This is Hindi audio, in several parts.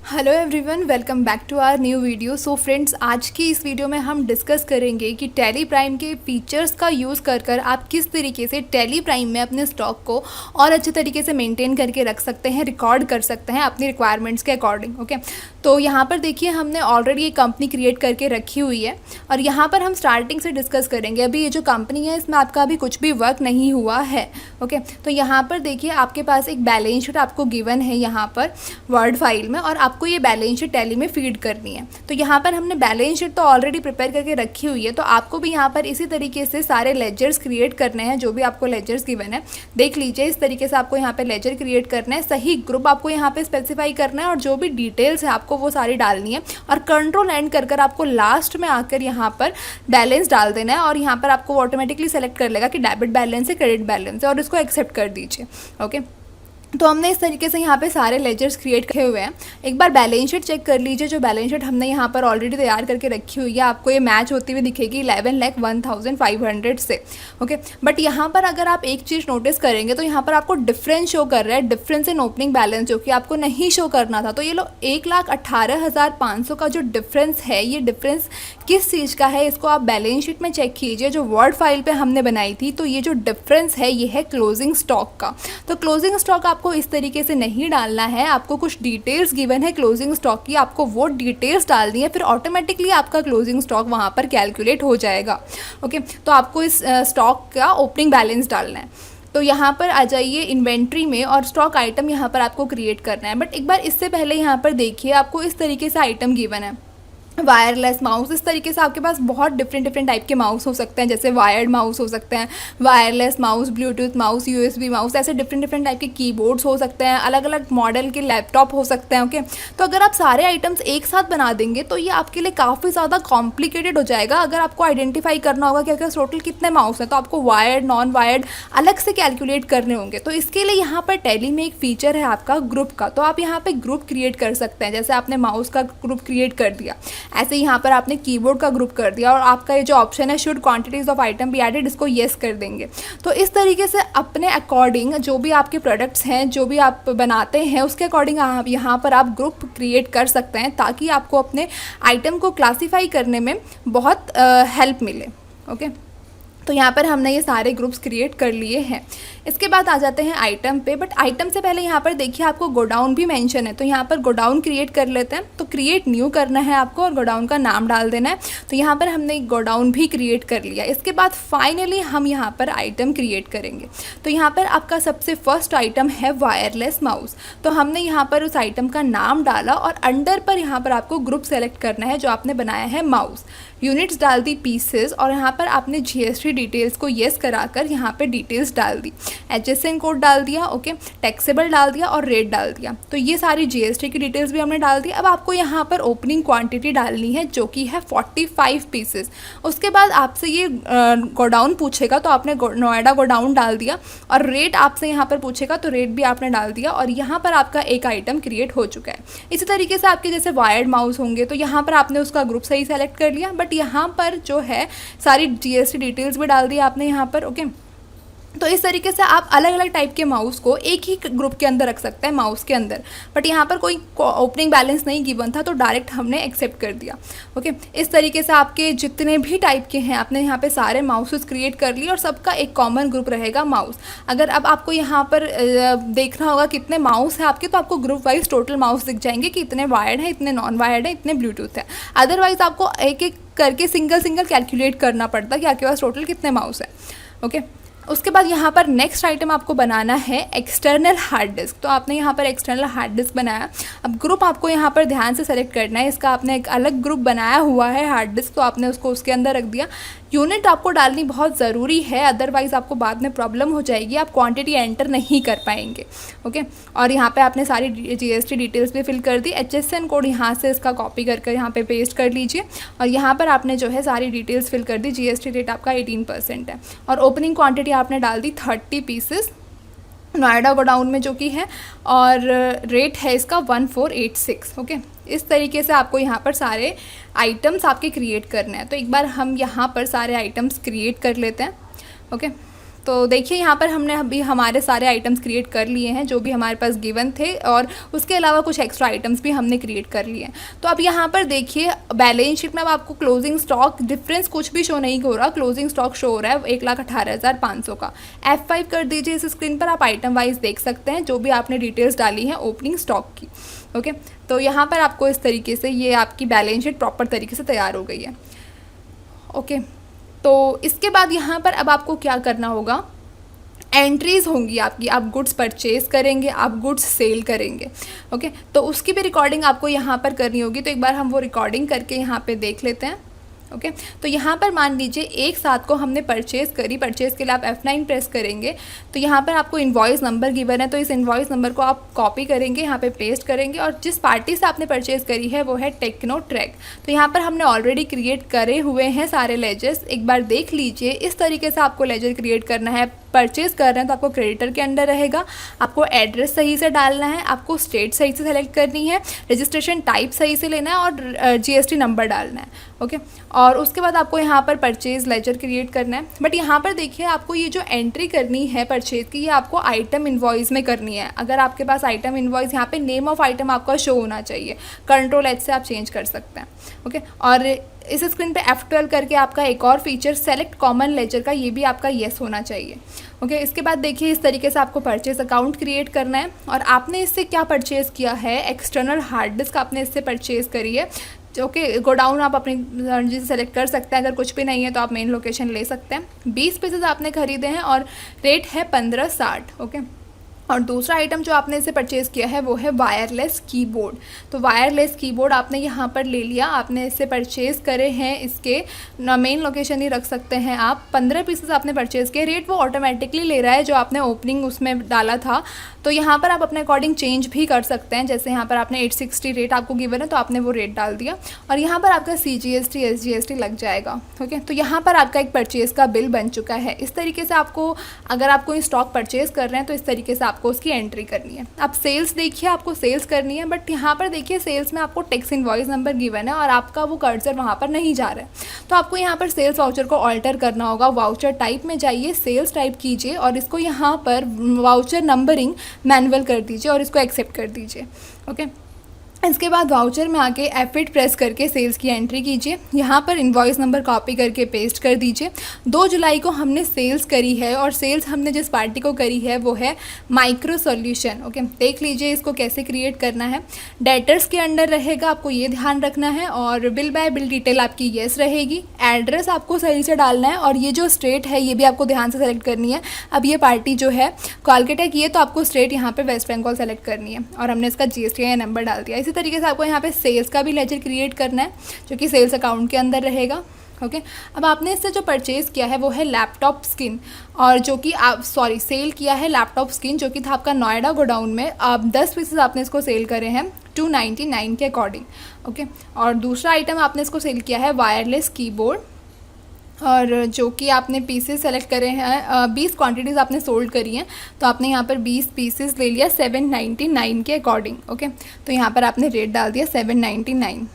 Hello everyone, welcome back to our new video. So friends, आज की इस वीडियो में हम डिस्कस करेंगे कि टैली प्राइम के फीचर्स का यूज़ कर कर आप किस तरीके से टैली प्राइम में अपने स्टॉक को और अच्छे तरीके से मेंटेन करके रख सकते हैं, रिकॉर्ड कर सकते हैं अपनी रिक्वायरमेंट्स के अकॉर्डिंग। ओके, तो यहाँ पर देखिए हमने ऑलरेडी ये कंपनी क्रिएट करके रखी हुई है और यहाँ पर हम स्टार्टिंग से डिस्कस करेंगे। अभी ये जो कंपनी है इसमें आपका अभी कुछ भी वर्क नहीं हुआ है। ओके, तो यहाँ पर देखिए आपके पास एक बैलेंस शीट आपको गिवन है यहाँ पर वर्ड फाइल में, और आपको ये बैलेंस शीट टैली में फीड करनी है। तो यहाँ पर हमने बैलेंस शीट तो ऑलरेडी प्रिपेयर करके रखी हुई है, तो आपको भी यहाँ पर इसी तरीके से सारे लेजर्स क्रिएट करने हैं। जो भी आपको लेजर्स गिवन है देख लीजिए, इस तरीके से आपको यहाँ पे लेजर क्रिएट करना है, सही ग्रुप आपको यहाँ पे स्पेसिफाई करना है और जो भी डिटेल्स है आपको वो सारी डालनी है और कंट्रोल एंड कर कर आपको लास्ट में आकर यहाँ पर बैलेंस डाल देना है और यहाँ पर आपको ऑटोमेटिकली सेलेक्ट कर लेगा कि डेबिट बैलेंस है, क्रेडिट बैलेंस है, और इसको एक्सेप्ट कर दीजिए। ओके, तो हमने इस तरीके से यहाँ पे सारे लेजर्स क्रिएट किए हुए हैं। एक बार बैलेंस शीट चेक कर लीजिए, जो बैलेंस शीट हमने यहाँ पर ऑलरेडी तैयार करके रखी हुई है, आपको ये मैच होती हुई दिखेगी 11,01,500 से। ओके, बट यहाँ पर अगर आप एक चीज़ नोटिस करेंगे तो यहाँ पर आपको डिफरेंस शो कर रहा है, डिफरेंस इन ओपनिंग बैलेंस, जो कि आपको नहीं शो करना था। तो ये लो 1,18,500 का जो डिफरेंस है, ये डिफरेंस किस चीज़ का है इसको आप बैलेंस शीट में चेक कीजिए, जो वर्ड फाइल पे हमने बनाई थी। तो ये जो डिफरेंस है ये है क्लोजिंग स्टॉक का। तो क्लोजिंग स्टॉक आपको इस तरीके से नहीं डालना है, आपको कुछ डिटेल्स गिवन है क्लोजिंग स्टॉक की, आपको वो डिटेल्स डालनी है, फिर ऑटोमेटिकली आपका क्लोजिंग स्टॉक वहाँ पर कैलकुलेट हो जाएगा। ओके, तो आपको इस स्टॉक का ओपनिंग बैलेंस डालना है। तो यहाँ पर आ जाइए इन्वेंट्री में और स्टॉक आइटम यहाँ पर आपको क्रिएट करना है। बट एक बार इससे पहले यहाँ पर देखिए आपको इस तरीके से आइटम गिवन है, वायरलेस माउस। इस तरीके से आपके पास बहुत डिफरेंट टाइप के माउस हो सकते हैं, जैसे वायर्ड माउस हो सकते हैं, wireless mouse, Bluetooth mouse, USB mouse, ऐसे डिफरेंट टाइप के कीबोर्ड्स हो सकते हैं, अलग अलग मॉडल के लैपटॉप हो सकते हैं। ओके, तो अगर आप सारे आइटम्स एक साथ बना देंगे तो ये आपके लिए काफ़ी ज़्यादा कॉम्प्लिकेटेड हो जाएगा। अगर आपको आइडेंटिफाई करना होगा कि अगर टोटल कितने माउस हैं, तो आपको वायर्ड, नॉन वायर्ड अलग से कैलकुलेट करने होंगे। तो इसके लिए यहाँ पर टैली में एक फीचर है आपका ग्रुप का, तो आप यहाँ पर ग्रुप क्रिएट कर सकते हैं। जैसे आपने माउस का ग्रुप क्रिएट कर दिया, ऐसे यहाँ पर आपने कीबोर्ड का ग्रुप कर दिया और आपका ये जो ऑप्शन है should quantities of item be added, इसको येस कर देंगे। तो इस तरीके से अपने अकॉर्डिंग जो भी आपके प्रोडक्ट्स हैं, जो भी आप बनाते हैं, उसके अकॉर्डिंग आप यहाँ पर आप ग्रुप क्रिएट कर सकते हैं, ताकि आपको अपने आइटम को क्लासीफाई करने में बहुत हेल्प मिले। ओके, तो यहाँ पर हमने ये सारे ग्रुप्स क्रिएट कर लिए हैं। इसके बाद आ जाते हैं आइटम पे, बट आइटम से पहले यहाँ पर देखिए आपको गोडाउन भी मेंशन है, तो यहाँ पर गोडाउन क्रिएट कर लेते हैं। तो क्रिएट न्यू करना है आपको और गोडाउन का नाम डाल देना है। तो यहाँ पर हमने एक गोडाउन भी क्रिएट कर लिया। इसके बाद फाइनली हम यहाँ पर आइटम क्रिएट करेंगे। तो यहाँ पर आपका सबसे फर्स्ट आइटम है वायरलेस माउस। तो हमने यहाँ पर उस आइटम का नाम डाला और अंडर पर यहाँ पर आपको ग्रुप सेलेक्ट करना है जो आपने बनाया है माउस, यूनिट्स डाल दी, पीसेस, और यहाँ पर आपने जीएसटी डिटेल्स को येस कराकर यहाँ पे डिटेल्स डाल दी, एचएसएन कोड डाल दिया, ओके, टैक्सेबल डाल दिया और रेट डाल दिया। तो ये सारी जीएसटी की डिटेल्स भी हमने डाल दी। अब आपको यहाँ पर ओपनिंग क्वांटिटी डालनी है जो कि है 45 पीसेस। उसके बाद आपसे ये गोडाउन पूछेगा, तो आपने नोएडा गोडाउन डाल दिया, और रेट आपसे यहाँ पर पूछेगा तो रेट भी आपने डाल दिया, और यहाँ पर आपका एक आइटम क्रिएट हो चुका है। इसी तरीके से आपके जैसे वायर्ड माउस होंगे तो यहाँ पर आपने उसका ग्रुप सही सेलेक्ट कर लिया, बट यहाँ पर जो है सारी जीएसटी डिटेल्स भी डाल दी आपने यहाँ पर। ओके, तो इस तरीके से आप अलग अलग टाइप के माउस को एक ही ग्रुप के अंदर रख सकते हैं, माउस के अंदर। बट यहाँ पर कोई ओपनिंग बैलेंस नहीं गिवन था, तो डायरेक्ट हमने एक्सेप्ट कर दिया। ओके, इस तरीके से आपके जितने भी टाइप के हैं आपने यहाँ पे सारे माउसेस क्रिएट कर लिए और सबका एक कॉमन ग्रुप रहेगा माउस। अगर अब आपको यहाँ पर देखना होगा कितने माउस है आपके, तो आपको ग्रुप वाइज टोटल माउस दिख जाएंगे कि इतने वायर्ड है, इतने नॉन वायर्ड है, इतने ब्लूटूथ है। अदरवाइज आपको एक एक करके सिंगल कैलकुलेट करना पड़ता है कि आपके पास टोटल कितने माउस है। ओके, उसके बाद यहाँ पर नेक्स्ट आइटम आपको बनाना है एक्सटर्नल हार्ड डिस्क। तो आपने यहाँ पर एक्सटर्नल हार्ड डिस्क बनाया। अब ग्रुप आपको यहाँ पर ध्यान से सेलेक्ट करना है, इसका आपने एक अलग ग्रुप बनाया हुआ है हार्ड डिस्क, तो आपने उसको उसके अंदर रख दिया। यूनिट आपको डालनी बहुत ज़रूरी है, अदरवाइज़ आपको बाद में प्रॉब्लम हो जाएगी, आप क्वांटिटी एंटर नहीं कर पाएंगे। ओके, और यहाँ पे आपने सारी जीएसटी डिटेल्स भी फिल कर दी। एचएसएन कोड यहाँ से इसका कॉपी कर यहाँ पे पेस्ट कर लीजिए, और यहाँ पर आपने जो है सारी डिटेल्स फिल कर दी। जीएसटी रेट आपका 18% है, और ओपनिंग क्वान्टिटी आपने डाल दी 30 पीसेस नोएडा गोडाउन में जो कि है, और रेट है इसका 1486। ओके, इस तरीके से आपको यहाँ पर सारे आइटम्स आपके क्रिएट करने हैं। तो एक बार हम यहाँ पर सारे आइटम्स क्रिएट कर लेते हैं। ओके, तो देखिए यहाँ पर हमने अभी हमारे सारे आइटम्स क्रिएट कर लिए हैं जो भी हमारे पास गिवन थे, और उसके अलावा कुछ एक्स्ट्रा आइटम्स भी हमने क्रिएट कर लिए हैं। तो अब यहाँ पर देखिए बैलेंस शीट में अब आपको क्लोजिंग स्टॉक डिफरेंस कुछ भी शो नहीं हो रहा, क्लोजिंग स्टॉक शो हो रहा है 1,18,500 का। F5 कर दीजिए इस स्क्रीन पर, आप आइटम वाइज देख सकते हैं जो भी आपने डिटेल्स डाली हैं ओपनिंग स्टॉक की। ओके, तो यहाँ पर आपको इस तरीके से ये आपकी बैलेंस शीट प्रॉपर तरीके से तैयार हो गई है। ओके, तो इसके बाद यहाँ पर अब आपको क्या करना होगा, एंट्रीज़ होंगी आपकी, आप गुड्स परचेज करेंगे, आप गुड्स सेल करेंगे। ओके, तो उसकी भी रिकॉर्डिंग आपको यहाँ पर करनी होगी। तो एक बार हम वो रिकॉर्डिंग करके यहाँ पे देख लेते हैं। ओके, तो यहाँ पर मान लीजिए एक साथ को हमने परचेज़ करी, परचेज़ के लिए आप F9 प्रेस करेंगे तो यहाँ पर आपको इनवॉइस नंबर गिवन है, तो इस इनवॉइस नंबर को आप कॉपी करेंगे, यहाँ पे पेस्ट करेंगे, और जिस पार्टी से आपने परचेज़ करी है वो है टेक्नो ट्रैक। तो यहाँ पर हमने ऑलरेडी क्रिएट करे हुए हैं सारे लेजर्स, एक बार देख लीजिए। इस तरीके से आपको लेजर क्रिएट करना है। परचेज़ कर रहे हैं तो आपको क्रेडिटर के अंडर रहेगा, आपको एड्रेस सही से डालना है, आपको स्टेट सही से सेलेक्ट करनी है, रजिस्ट्रेशन टाइप सही से लेना है, और GST नंबर डालना है। ओके, और उसके बाद आपको यहाँ पर परचेज़ लेजर क्रिएट करना है। बट यहाँ पर देखिए आपको ये जो एंट्री करनी है परचेज़ की, ये आपको आइटम इनवॉइस में करनी है। अगर आपके पास आइटम इनवॉइस, यहाँ पे नेम ऑफ आइटम आपका शो होना चाहिए, Ctrl+H से आप चेंज कर सकते हैं। ओके, और इस स्क्रीन पे F12 करके आपका एक और फीचर सेलेक्ट कॉमन लेजर का, ये भी आपका येस होना चाहिए। ओके, इसके बाद देखिए इस तरीके से आपको परचेज़ अकाउंट क्रिएट करना है, और आपने इससे क्या परचेज़ किया है, एक्सटर्नल हार्ड डिस्क आपने इससे परचेज़ करी है। ओके, गोडाउन आप अपनी मर्जी से सेलेक्ट कर सकते हैं, अगर कुछ भी नहीं है तो आप मेन लोकेशन ले सकते हैं। 20 पीसेज आपने खरीदे हैं और रेट है 1560। ओके, और दूसरा आइटम जो आपने इसे परचेज़ किया है वो है वायरलेस कीबोर्ड। तो वायरलेस कीबोर्ड आपने यहाँ पर ले लिया, आपने इससे परचेज़ करे हैं, इसके मेन लोकेशन ही रख सकते हैं आप। 15 पीसेस आपने परचेज़ किए, रेट वो ऑटोमेटिकली ले रहा है जो आपने ओपनिंग उसमें डाला था। तो यहाँ पर आप अपने अकॉर्डिंग चेंज भी कर सकते हैं, जैसे यहाँ पर आपने 860 रेट आपको गिवन है तो आपने वो रेट डाल दिया, और यहाँ पर आपका CGST SGST लग जाएगा। ओके, तो यहाँ पर आपका एक परचेज़ का बिल बन चुका है। इस तरीके से आपको, अगर आप कोई स्टॉक परचेज़ कर रहे हैं तो इस तरीके से आपको उसकी एंट्री करनी है। आप सेल्स देखिए, आपको सेल्स करनी है, बट यहाँ पर देखिए सेल्स में आपको टैक्स इनवॉइस नंबर गिवन है और आपका वो कर्सर वहाँ पर नहीं जा रहा है। तो आपको यहाँ पर सेल्स वाउचर को ऑल्टर करना होगा। वाउचर टाइप में जाइए, सेल्स टाइप कीजिए, और इसको यहाँ पर वाउचर नंबरिंग मैनुअल कर दीजिए और इसको एक्सेप्ट कर दीजिए। ओके, इसके बाद वाउचर में आके F8 प्रेस करके सेल्स की एंट्री कीजिए। यहाँ पर इनवॉइस नंबर कॉपी करके पेस्ट कर दीजिए। 2 जुलाई को हमने सेल्स करी है, और सेल्स हमने जिस पार्टी को करी है वो है माइक्रो सॉल्यूशन। ओके, देख लीजिए इसको कैसे क्रिएट करना है। डेटर्स के अंडर रहेगा, आपको ये ध्यान रखना है, और बिल बाय बिल डिटेल आपकी येस रहेगी। एड्रेस आपको सही से डालना है, और ये जो स्टेट है ये भी आपको ध्यान से सेलेक्ट करनी है। अब ये पार्टी जो है कोलकाता की है तो आपको स्टेट यहाँ पे वेस्ट बंगाल सेलेक्ट करनी है, और हमने इसका GST नंबर डाल दिया। इसी तरीके से आपको यहाँ पे सेल्स का भी लेजर क्रिएट करना है जो कि सेल्स अकाउंट के अंदर रहेगा। ओके, अब आपने इससे जो परचेज़ किया है वो है लैपटॉप स्किन, और जो कि आप सेल किया है लैपटॉप स्किन, जो कि था आपका नोएडा गोडाउन में। आप 10 पीसेस आपने इसको सेल करे हैं 299 के अकॉर्डिंग। ओके, और दूसरा आइटम आपने इसको सेल किया है वायरलेस कीबोर्ड, और जो कि आपने पीसेस सेलेक्ट करे हैं, 20 क्वांटिटीज़ आपने सोल्ड करी हैं, तो आपने यहाँ पर 20 पीसेस ले लिया 799 के अकॉर्डिंग। ओके, तो यहाँ पर आपने रेट डाल दिया 799,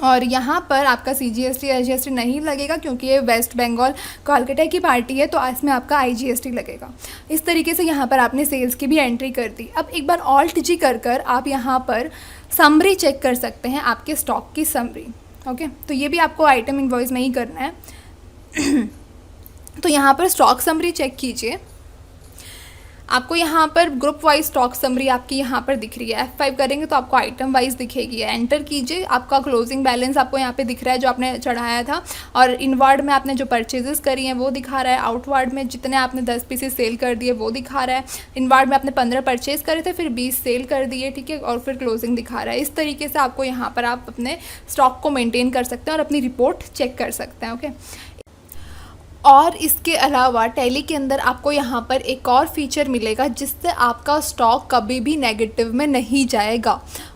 और यहाँ पर आपका CGST SGST नहीं लगेगा क्योंकि ये वेस्ट बंगाल कोलकाता की पार्टी है, तो इसमें आपका IGST लगेगा। इस तरीके से यहाँ पर आपने सेल्स की भी एंट्री कर दी। अब एक बार Alt+G कर आप यहाँ पर समरी चेक कर सकते हैं, आपके स्टॉक की समरी। ओके, तो ये भी आपको आइटम इनवॉइस में ही करना है। तो यहाँ पर स्टॉक समरी चेक कीजिए, आपको यहाँ पर ग्रुप वाइज स्टॉक समरी आपकी यहाँ पर दिख रही है। F5 करेंगे तो आपको आइटम वाइज दिखेगी। एंटर कीजिए, आपका क्लोजिंग बैलेंस आपको यहाँ पे दिख रहा है जो आपने चढ़ाया था, और इनवर्ड में आपने जो परचेजेस करी हैं वो दिखा रहा है। आउटवर्ड में जितने आपने 10 पीसेस सेल कर दिए वो दिखा रहा है। इनवर्ड में आपने 15 परचेज करे थे, फिर 20 सेल कर दिए, ठीक है, और फिर क्लोजिंग दिखा रहा है। इस तरीके से आपको यहाँ पर आप अपने स्टॉक को मेनटेन कर सकते हैं और अपनी रिपोर्ट चेक कर सकते हैं। ओके, और इसके अलावा टैली के अंदर आपको यहाँ पर एक और फीचर मिलेगा जिससे आपका स्टॉक कभी भी नेगेटिव में नहीं जाएगा।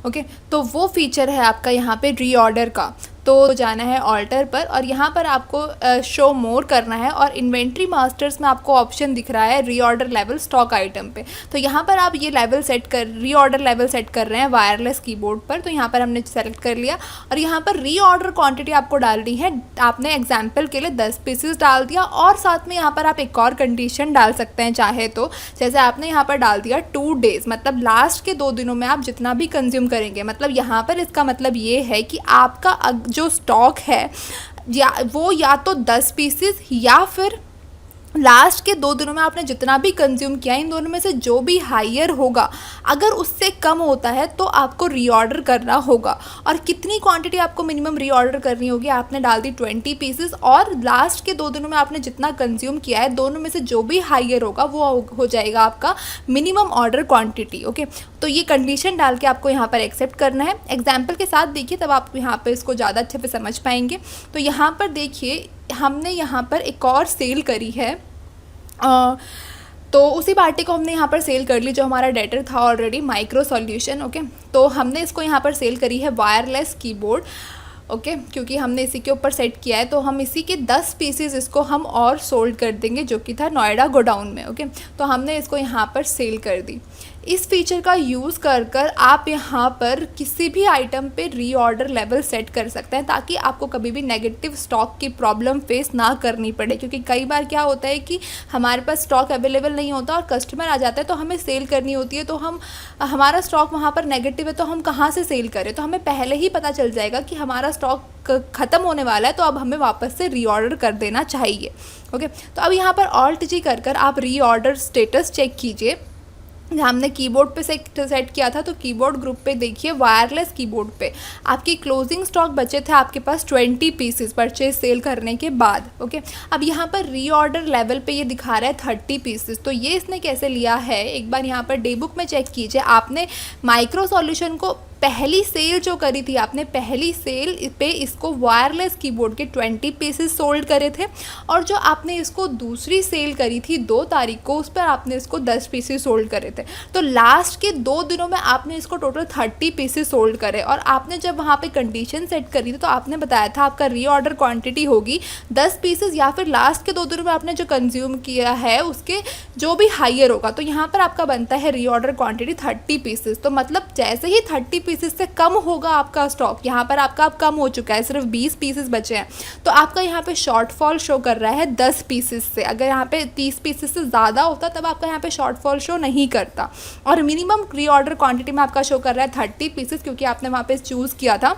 ओके, तो वो फीचर है आपका यहाँ पे रीऑर्डर का। तो जाना है ऑल्टर पर और यहाँ पर आपको शो मोर करना है और इन्वेंट्री मास्टर्स में आपको ऑप्शन दिख रहा है रीऑर्डर लेवल स्टॉक आइटम पे। तो यहाँ पर आप ये लेवल सेट कर रीऑर्डर लेवल सेट कर रहे हैं वायरलेस कीबोर्ड पर। तो यहाँ पर हमने सेलेक्ट कर लिया और यहाँ पर रीऑर्डर क्वांटिटी आपको डालनी है। आपने एग्जाम्पल के लिए 10 पीसेस डाल दिया और साथ में यहाँ पर आप एक और कंडीशन डाल सकते हैं चाहे तो, जैसे आपने यहाँ पर डाल दिया 2 डेज़, मतलब लास्ट के 2 दिनों में आप जितना भी कंज्यूम करेंगे। मतलब यहाँ पर इसका मतलब ये है कि आपका जो स्टॉक है या तो 10 पीसेस या फिर लास्ट के 2 दिनों में आपने जितना भी कंज्यूम किया, इन दोनों में से जो भी हायर होगा, अगर उससे कम होता है तो आपको रीऑर्डर करना होगा। और कितनी क्वांटिटी आपको मिनिमम रीऑर्डर करनी होगी, आपने डाल दी 20 पीसेस और लास्ट के 2 दिनों में आपने जितना कंज्यूम किया है, दोनों में से जो भी हायर होगा वो हो जाएगा आपका मिनिमम ऑर्डर क्वांटिटी। ओके, तो ये कंडीशन डाल के आपको यहाँ पर एक्सेप्ट करना है। एग्जाम्पल के साथ देखिए, तब आप यहाँ पर इसको ज़्यादा अच्छे से समझ पाएंगे। तो यहाँ पर देखिए, हमने यहाँ पर एक और सेल करी है, तो उसी पार्टी को हमने यहाँ पर सेल कर ली जो हमारा डेटर था ऑलरेडी, माइक्रो सॉल्यूशन। ओके, तो हमने इसको यहाँ पर सेल करी है वायरलेस कीबोर्ड। ओके, क्योंकि हमने इसी के ऊपर सेट किया है, तो हम इसी के 10 पीसेस इसको हम और सोल्ड कर देंगे, जो कि था नोएडा गोडाउन में। ओके, तो हमने इसको यहाँ पर सेल कर दी। इस फीचर का यूज़ कर कर आप यहाँ पर किसी भी आइटम पे रीऑर्डर लेवल सेट कर सकते हैं, ताकि आपको कभी भी नेगेटिव स्टॉक की प्रॉब्लम फेस ना करनी पड़े। क्योंकि कई बार क्या होता है कि हमारे पास स्टॉक अवेलेबल नहीं होता और कस्टमर आ जाता है, तो हमें सेल करनी होती है, तो हमारा स्टॉक वहाँ पर नेगेटिव है, तो हम कहाँ से सेल करें। तो हमें पहले ही पता चल जाएगा कि हमारा स्टॉक ख़त्म होने वाला है, तो अब हमें वापस से रीऑर्डर कर देना चाहिए। ओके, तो अब यहाँ पर ऑल्ट जी कर कर आप रीऑर्डर स्टेटस चेक कीजिए। हमने कीबोर्ड पे सेट किया था, तो कीबोर्ड ग्रुप पे देखिए, वायरलेस कीबोर्ड पे आपकी क्लोजिंग स्टॉक बचे थे आपके पास 20 पीसेस परचेज सेल करने के बाद। ओके, अब यहाँ पर रीऑर्डर लेवल पे ये दिखा रहा है 30 पीसेस। तो ये इसने कैसे लिया है, एक बार यहाँ पर डे बुक में चेक कीजिए। आपने माइक्रो सॉल्यूशन को पहली सेल जो करी थी, आपने पहली सेल पे इसको वायरलेस कीबोर्ड के 20 पीसेस सोल्ड करे थे, और जो आपने इसको दूसरी सेल करी थी 2 तारीख को, उस पर आपने इसको 10 पीसेस सोल्ड करे थे। तो लास्ट के 2 दिनों में आपने इसको टोटल 30 पीसेस सोल्ड करे। और आपने जब वहाँ पे कंडीशन सेट करी थी, तो आपने बताया था आपका रीऑर्डर क्वांटिटी होगी 10 पीसेस, या फिर लास्ट के 2 दिनों में आपने जो कंज्यूम किया है उसके जो भी हायर होगा। तो यहाँ पर आपका बनता है रीऑर्डर क्वांटिटी 30 पीसेस। तो मतलब जैसे ही 30 पीसेस से कम होगा आपका स्टॉक, यहाँ पर आपका अब कम हो चुका है, सिर्फ 20 पीसेस बचे हैं, तो आपका यहाँ पे शॉर्टफॉल शो कर रहा है 10 पीसेस से। अगर यहाँ पे 30 पीसेस से ज़्यादा होता तब आपका यहाँ पे शॉर्टफॉल शो नहीं करता। और मिनिमम रीऑर्डर क्वांटिटी में आपका शो कर रहा है 30 पीसेस, क्योंकि आपने वहाँ पे चूज़ किया था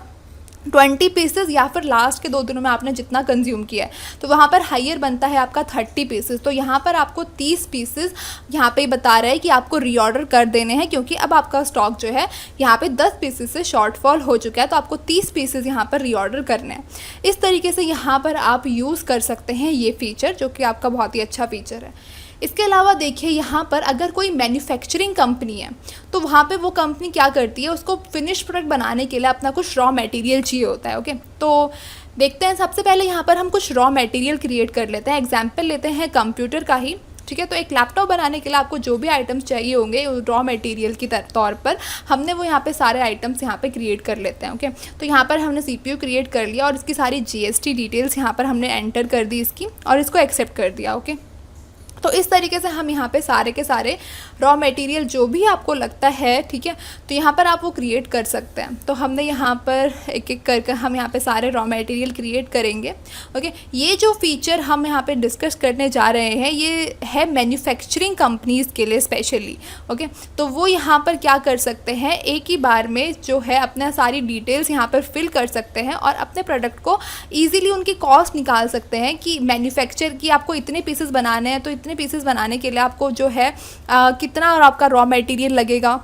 20 पीसेस या फिर लास्ट के 2 दिनों में आपने जितना कंज्यूम किया है। तो वहाँ पर हायर बनता है आपका 30 पीसेस। तो यहाँ पर आपको 30 पीसेस यहाँ पे बता रहा है कि आपको रीऑर्डर कर देने हैं, क्योंकि अब आपका स्टॉक जो है यहाँ पे 10 पीसेस से शॉर्टफॉल हो चुका है, तो आपको 30 पीसेस यहाँ पर रीऑर्डर करने हैं। इस तरीके से यहाँ पर आप यूज़ कर सकते हैं ये फ़ीचर, जो कि आपका बहुत ही अच्छा फ़ीचर है। इसके अलावा देखिए, यहाँ पर अगर कोई मैन्युफैक्चरिंग कंपनी है, तो वहाँ पे वो कंपनी क्या करती है, उसको फिनिश प्रोडक्ट बनाने के लिए अपना कुछ रॉ मटेरियल चाहिए होता है। ओके, तो देखते हैं, सबसे पहले यहाँ पर हम कुछ रॉ मटेरियल क्रिएट कर लेते हैं। एग्जाम्पल लेते हैं कंप्यूटर का ही, ठीक है। तो एक लैपटॉप बनाने के लिए आपको जो भी आइटम्स चाहिए होंगे रॉ मटेरियल की तौर पर, हमने वो यहाँ पे सारे आइटम्स यहाँ पे क्रिएट कर लेते हैं। ओके, तो यहाँ पर हमने CPU क्रिएट कर लिया और इसकी सारी GST डिटेल्स यहाँ पर हमने एंटर कर दी इसकी, और इसको एक्सेप्ट कर दिया। ओके, तो इस तरीके से हम यहाँ पे सारे के सारे रॉ मटेरियल जो भी आपको लगता है, ठीक है, तो यहाँ पर आप वो क्रिएट कर सकते हैं। तो हमने यहाँ पर एक एक करके हम यहाँ पे सारे रॉ मटेरियल क्रिएट करेंगे। ओके, ये जो फीचर हम यहाँ पे डिस्कस करने जा रहे हैं, ये है मैन्युफैक्चरिंग कंपनीज़ के लिए स्पेशली। ओके, तो वो यहाँ पर क्या कर सकते हैं, एक ही बार में जो है अपना सारी डिटेल्स यहाँ पर फिल कर सकते हैं और अपने प्रोडक्ट को ईजिली उनकी कॉस्ट निकाल सकते हैं कि मैन्युफैक्चर की आपको इतने पीसेस बनाने हैं, तो इतने पीसेस बनाने के लिए आपको जो है कितना और आपका रॉ मटेरियल लगेगा,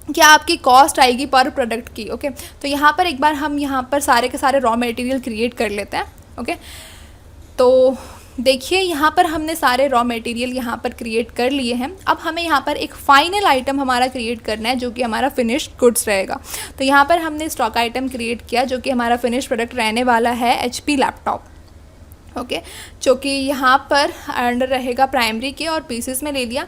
क्या आपकी कॉस्ट आएगी पर प्रोडक्ट की। ओके, तो यहाँ पर एक बार हम यहाँ पर सारे के सारे रॉ मटेरियल क्रिएट कर लेते हैं। ओके, तो देखिए यहाँ पर हमने सारे रॉ मटेरियल यहाँ पर क्रिएट कर लिए हैं। अब हमें यहाँ पर एक फाइनल आइटम हमारा क्रिएट करना है, जो कि हमारा फिनिश्ड गुड्स रहेगा। तो यहाँ पर हमने स्टॉक आइटम क्रिएट किया, जो कि हमारा फिनिश प्रोडक्ट रहने वाला है HP लैपटॉप। ओके, जो कि यहाँ पर अंडर रहेगा प्राइमरी के, और पीसेस में ले लिया,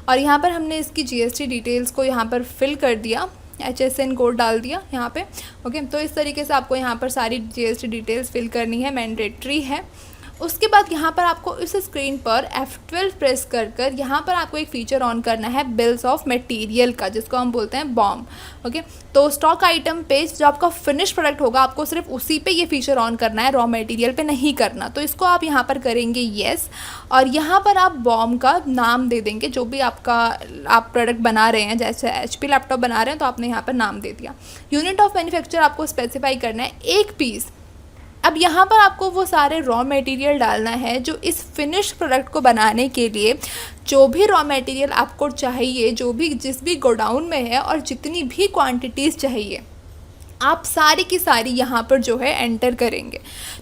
और यहाँ पर हमने इसकी GST डिटेल्स को यहाँ पर फिल कर दिया। HSN कोड डाल दिया यहाँ पे। ओके, तो इस तरीके से आपको यहाँ पर सारी GST डिटेल्स फिल करनी है, मैंडेटरी है। उसके बाद यहाँ पर आपको इस स्क्रीन पर F12 प्रेस कर यहाँ पर आपको एक फ़ीचर ऑन करना है बिल्स ऑफ मटेरियल का, जिसको हम बोलते हैं बॉम। ओके, तो स्टॉक आइटम पेज जो आपका फिनिश प्रोडक्ट होगा आपको सिर्फ उसी पे ये फीचर ऑन करना है, रॉ मटेरियल पे नहीं करना। तो इसको आप यहाँ पर करेंगे येस, और यहाँ पर आप बॉम का नाम दे देंगे जो भी आपका आप प्रोडक्ट बना रहे हैं। जैसे HP लैपटॉप बना रहे हैं तो आपने यहाँ पर नाम दे दिया। यूनिट ऑफ मैन्युफैक्चर आपको स्पेसिफाई करना है 1 पीस। अब यहाँ पर आपको वो सारे रॉ मटेरियल डालना है जो इस फिनिश प्रोडक्ट को बनाने के लिए जो भी रॉ मटेरियल आपको चाहिए, जो भी जिस भी गोडाउन में है और जितनी भी क्वांटिटीज़ चाहिए, आप सारी की सारी यहाँ पर जो है एंटर करेंगे।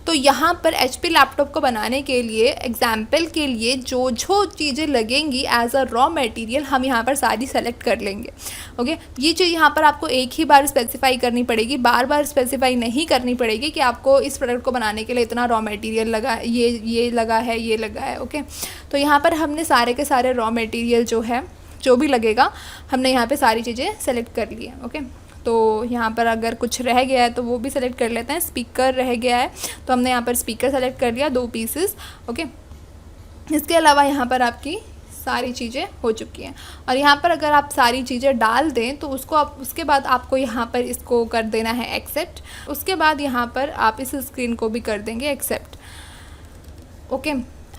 तो यहाँ पर HP लैपटॉप को बनाने के लिए एग्जाम्पल के लिए जो जो चीज़ें लगेंगी एज अ रॉ मटेरियल हम यहाँ पर सारी सेलेक्ट कर लेंगे। ओके, ये चीज़ यहाँ पर आपको एक ही बार स्पेसिफाई करनी पड़ेगी, बार बार स्पेसिफाई नहीं करनी पड़ेगी कि आपको इस प्रोडक्ट को बनाने के लिए इतना रॉ मटेरियल लगा, ये लगा है, ये लगा है। ओके, तो यहाँ पर हमने सारे के सारे रॉ मटेरियल जो है जो भी लगेगा हमने यहाँ पर सारी चीज़ें सेलेक्ट कर ली है। ओके, तो यहाँ पर अगर कुछ रह गया है तो वो भी सेलेक्ट कर लेते हैं। स्पीकर रह गया है तो हमने यहाँ पर स्पीकर सेलेक्ट कर लिया 2 पीसेस। ओके, इसके अलावा यहाँ पर आपकी सारी चीज़ें हो चुकी हैं। और यहाँ पर अगर आप सारी चीज़ें डाल दें तो उसके बाद आपको यहाँ पर इसको कर देना है एक्सेप्ट। उसके बाद यहाँ पर आप इस स्क्रीन को भी कर देंगे एक्सेप्ट। ओके,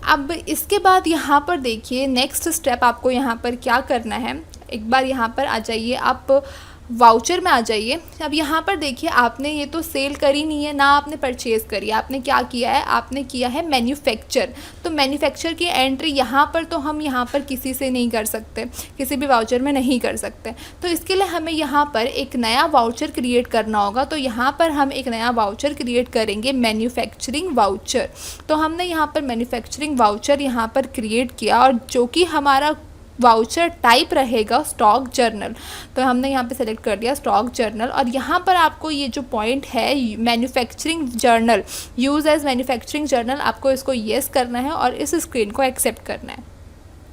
अब इसके बाद यहाँ पर देखिए नेक्स्ट स्टेप आपको यहाँ पर क्या करना है। एक बार यहाँ पर आ जाइए, आप वाउचर में आ जाइए। अब यहाँ पर देखिए आपने ये तो सेल करी नहीं है ना, आपने परचेज़ करी, आपने क्या किया है, आपने किया है मैन्युफैक्चर। तो मैन्युफैक्चर की एंट्री यहाँ पर तो हम यहाँ पर किसी से नहीं कर सकते, किसी भी वाउचर में नहीं कर सकते। तो इसके लिए हमें यहाँ पर एक नया वाउचर क्रिएट करना होगा। तो यहाँ पर हम एक नया वाउचर क्रिएट करेंगे, मैन्युफैक्चरिंग वाउचर। तो हमने यहाँ पर मैन्युफैक्चरिंग वाउचर यहाँ पर क्रिएट किया और जो कि हमारा वाउचर टाइप रहेगा स्टॉक जर्नल। तो हमने यहाँ पे सेलेक्ट कर दिया स्टॉक जर्नल, और यहाँ पर आपको ये जो पॉइंट है manufacturing journal, use as manufacturing journal, आपको इसको येस करना है और इस स्क्रीन को एक्सेप्ट करना है।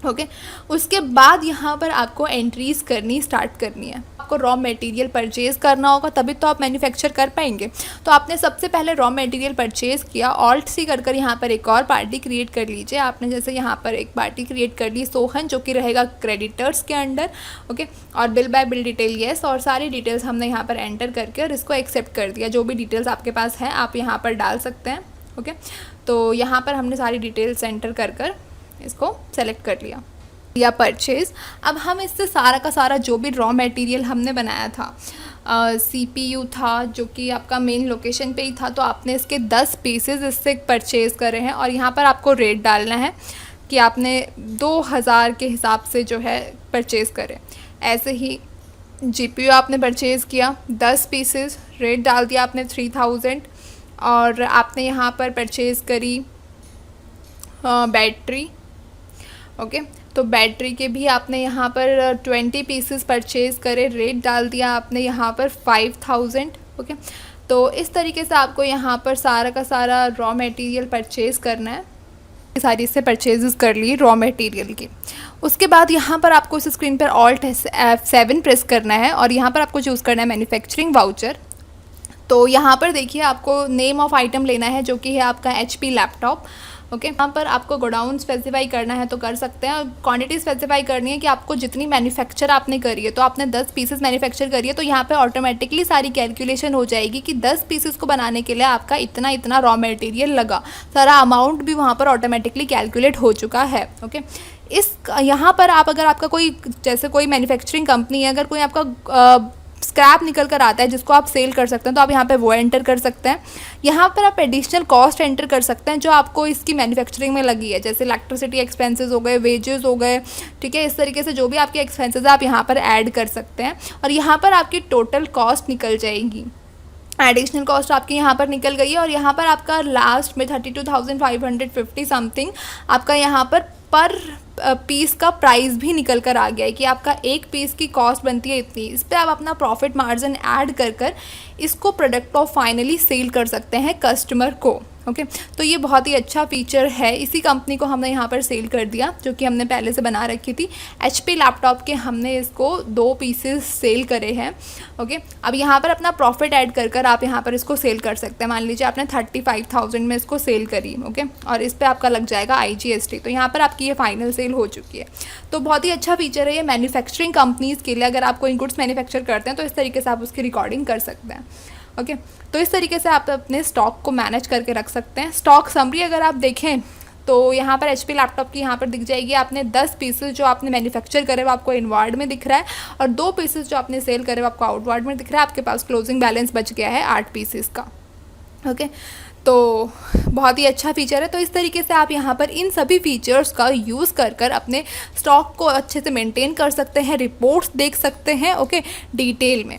ओके, उसके बाद यहाँ पर आपको एंट्रीज़ करनी स्टार्ट करनी है। आपको रॉ मटेरियल परचेज़ करना होगा तभी तो आप मैन्युफैक्चर कर पाएंगे। तो आपने सबसे पहले रॉ मटेरियल परचेज़ किया, ऑल्ट सी कर यहाँ पर एक और पार्टी क्रिएट कर लीजिए। आपने जैसे यहाँ पर एक पार्टी क्रिएट कर ली सोहन, जो कि रहेगा क्रेडिटर्स के अंडर। ओके, और bill bye bill detail yes, और सारी डिटेल्स हमने यहाँ पर एंटर करके और इसको एक्सेप्ट कर दिया। जो भी डिटेल्स आपके पास हैं आप यहाँ पर डाल सकते हैं। ओके, तो यहाँ पर हमने सारी डिटेल्स एंटर कर इसको सेलेक्ट कर लिया या परचेज़। अब हम इससे सारा का सारा जो भी रॉ मटेरियल हमने बनाया था, CPU था जो कि आपका मेन लोकेशन पे ही था, तो आपने इसके 10 पीसेस इससे परचेज़ करे हैं। और यहाँ पर आपको रेट डालना है कि आपने 2000 के हिसाब से जो है परचेज़ करें। ऐसे ही GPU आपने परचेज़ किया 10 पीसेस, रेट डाल दिया आपने 3000। और आपने यहाँ पर परचेज़ करी बैटरी। ओके, तो बैटरी के भी आपने यहाँ पर 20 पीसेस परचेज़ करे, रेट डाल दिया आपने यहाँ पर 5000। ओके, तो इस तरीके से आपको यहाँ पर सारा का सारा रॉ मटेरियल परचेज़ करना है। सारी इससे परचेज़ कर ली रॉ मटेरियल की। उसके बाद यहाँ पर आपको इस स्क्रीन पर ऑल्ट F7 प्रेस करना है और यहाँ पर आपको चूज़ करना है मैन्युफैक्चरिंग वाउचर। तो यहाँ पर देखिए आपको नेम ऑफ़ आइटम लेना है जो कि है आपका HP लैपटॉप। ओके, यहाँ पर आपको गोडाउन स्पेसिफाई करना है तो कर सकते हैं। क्वांटिटी स्पेसिफाई करनी है कि आपको जितनी मैन्युफैक्चर आपने करी है, तो आपने 10 पीसेस मैन्युफैक्चर करी है, तो यहाँ पे ऑटोमेटिकली सारी कैलकुलेशन हो जाएगी कि 10 पीसेस को बनाने के लिए आपका इतना इतना रॉ मटेरियल लगा। सारा अमाउंट भी वहाँ पर ऑटोमेटिकली कैलकुलेट हो चुका है। ओके, इस यहाँ पर आप अगर आपका कोई जैसे कोई मैन्युफैक्चरिंग कंपनी है, अगर कोई आपका स्क्रैप निकल कर आता है जिसको आप सेल कर सकते हैं, तो आप यहाँ पे वो एंटर कर सकते हैं। यहाँ पर आप एडिशनल कॉस्ट एंटर कर सकते हैं जो आपको इसकी मैन्युफैक्चरिंग में लगी है, जैसे इलेक्ट्रिसिटी एक्सपेंसेस हो गए, वेजेस हो गए। ठीक है, इस तरीके से जो भी आपके एक्सपेंसेस है आप यहाँ पर ऐड कर सकते हैं और यहाँ पर आपकी टोटल कॉस्ट निकल जाएगी। एडिशनल कॉस्ट आपकी यहाँ पर निकल गई है और यहाँ पर आपका लास्ट में 32,550 समथिंग आपका यहाँ पर पीस का प्राइस भी निकल कर आ गया है कि आपका एक पीस की कॉस्ट बनती है इतनी। इस पर आप अपना प्रॉफिट मार्जिन ऐड कर इसको प्रोडक्ट को फाइनली सेल कर सकते हैं कस्टमर को। ओके। तो ये बहुत ही अच्छा फीचर है, इसी कंपनी को हमने यहाँ पर सेल कर दिया जो कि हमने पहले से बना रखी थी। HP लैपटॉप के हमने इसको 2 पीसेस सेल करे हैं। ओके, अब यहाँ पर अपना प्रॉफिट ऐड कर कर आप यहाँ पर इसको सेल कर सकते हैं। मान लीजिए आपने 35,000 में इसको सेल करी, ओके, और इस पर आपका लग जाएगा IGST, तो यहाँ पर आपकी ये फाइनल सेल हो चुकी है। तो बहुत ही अच्छा फीचर है ये मैन्युफैक्चरिंग कंपनीज़ के लिए। अगर आप कोई गुड्स मैन्युफैक्चर करते हैं तो इस तरीके से आप उसकी रिकॉर्डिंग कर सकते हैं। ओके, तो इस तरीके से आप अपने स्टॉक को मैनेज करके रख सकते हैं। स्टॉक समरी अगर आप देखें तो यहाँ पर HP लैपटॉप की यहाँ पर दिख जाएगी, आपने 10 पीसेस जो आपने मैन्युफैक्चर करे वो आपको इनवार्ड में दिख रहा है, और 2 पीसेस जो आपने सेल करे वो आपको आउटवार्ड में दिख रहा है। आपके पास क्लोजिंग बैलेंस बच गया है 8 पीसेस का। ओके, तो बहुत ही अच्छा फीचर है। तो इस तरीके से आप यहाँ पर इन सभी फीचर्स का यूज़ कर कर अपने स्टॉक को अच्छे से मेंटेन कर सकते हैं, रिपोर्ट्स देख सकते हैं, ओके, डिटेल में।